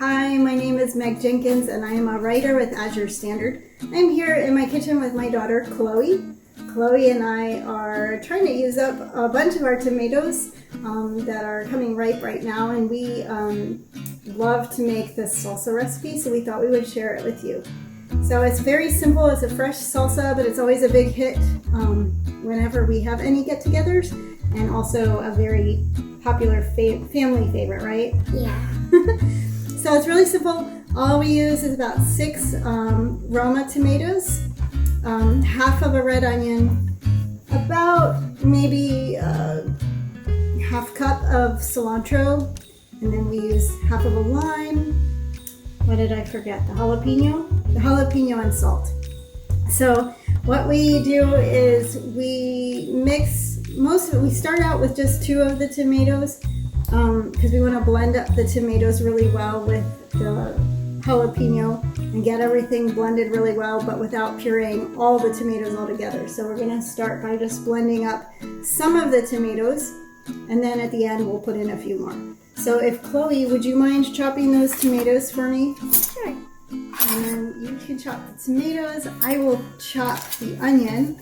Hi, my name is Meg Jenkins and I am a writer with Azure Standard. I'm here in my kitchen with my daughter Chloe. Chloe and I are trying to use up a bunch of our tomatoes that are coming ripe right now, and we love to make this salsa recipe, so we thought we would share it with you. So it's very simple. It's a fresh salsa, but it's always a big hit whenever we have any get-togethers, and also a very popular family favorite, right? Yeah. So it's really simple. All we use is about 6 Roma tomatoes, half of a red onion, about maybe half cup of cilantro, and then we use half of a lime. What did I forget? The jalapeno and salt. So what we do is we mix most of it. We start out with just 2 of the tomatoes because we want to blend up the tomatoes really well with the jalapeno and get everything blended really well, but without pureeing all the tomatoes all together. So we're going to start by just blending up some of the tomatoes, and then at the end we'll put in a few more. So if Chloe, would you mind chopping those tomatoes for me? Sure. And then you can chop the tomatoes. I will chop the onion.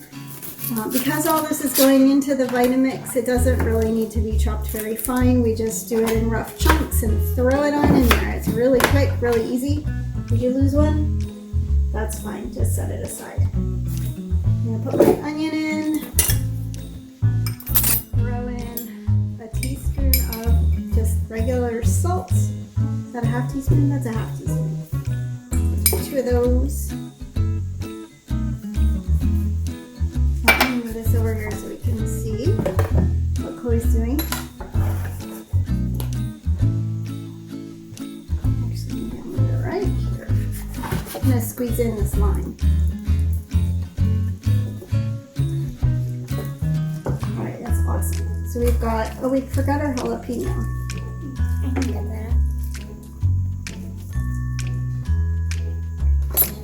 Because all this is going into the Vitamix, it doesn't really need to be chopped very fine. We just do it in rough chunks and throw it on in there. It's really quick, really easy. Did you lose one? That's fine, just set it aside. I'm gonna put my onion in, throw in a teaspoon of just regular salt. Is that a half teaspoon? That's a half teaspoon. 2 of those. Move this over here so we can see what Chloe's doing. Actually, I'm going to do it right here. I'm going to squeeze in this lime. Alright, that's awesome. So we've got, oh, we forgot our jalapeno. I can get that.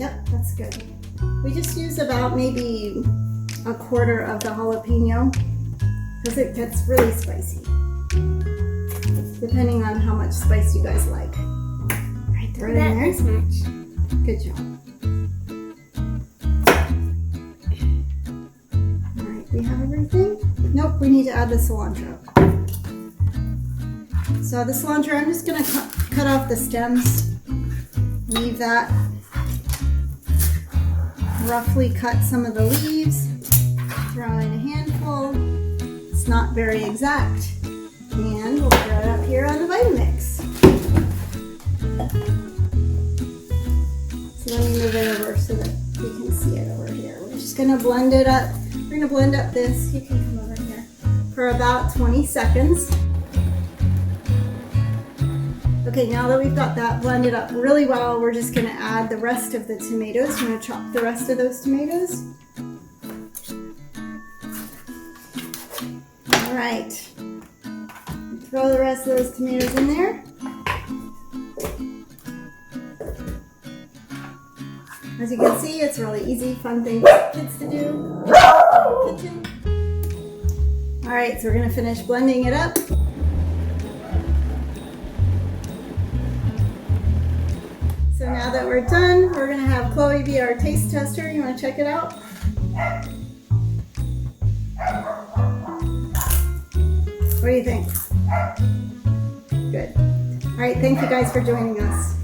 Yep, that's good. We just use about maybe a quarter of the jalapeno because it gets really spicy, depending on how much spice you guys like. All right, throw it in there. This much. Good job. All right, we have everything. Nope, we need to add the cilantro. So the cilantro, I'm just gonna cut off the stems. Leave that. Roughly cut some of the leaves. Throw in a handful. It's not very exact. And we'll throw it up here on the Vitamix. So let me move it over so that we can see it over here. We're just going to blend it up. We're going to blend up this. You can come over here. For about 20 seconds. Okay, now that we've got that blended up really well, we're just going to add the rest of the tomatoes. I'm going to chop the rest of those tomatoes. All right, throw the rest of those tomatoes in there. As you can see, it's really easy, fun thing for kids to do in the kitchen. All right, so we're gonna finish blending it up. So now that we're done, we're gonna have Chloe be our taste tester. You wanna check it out? What do you think? Good. All right, thank you guys for joining us.